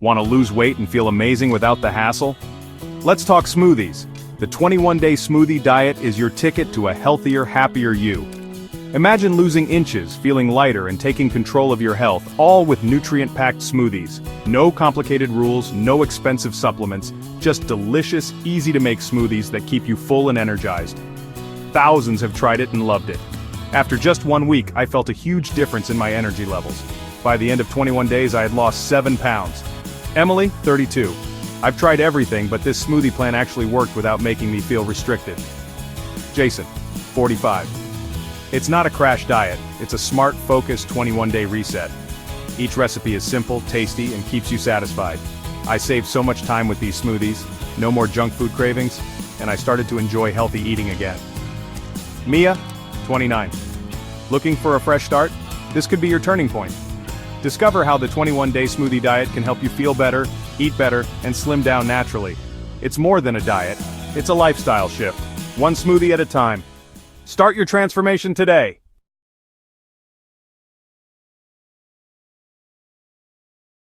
Want to lose weight and feel amazing without the hassle? Let's talk smoothies. The 21-day smoothie diet is your ticket to a healthier, happier you. Imagine losing inches, feeling lighter, and taking control of your health, all with nutrient-packed smoothies. No complicated rules, no expensive supplements, just delicious, easy-to-make smoothies that keep you full and energized. Thousands have tried it and loved it. After just 1 week, I felt a huge difference in my energy levels. By the end of 21 days, I had lost 7 pounds. Emily, 32. I've tried everything, but this smoothie plan actually worked without making me feel restricted. Jason, 45. It's not a crash diet, it's a smart, focused 21-day reset. Each recipe is simple, tasty, and keeps you satisfied. I saved so much time with these smoothies, no more junk food cravings, and I started to enjoy healthy eating again. Mia, 29. Looking for a fresh start? This could be your turning point. Discover how the 21-day smoothie diet can help you feel better, eat better, and slim down naturally. It's more than a diet, it's a lifestyle shift. One smoothie at a time. Start your transformation today.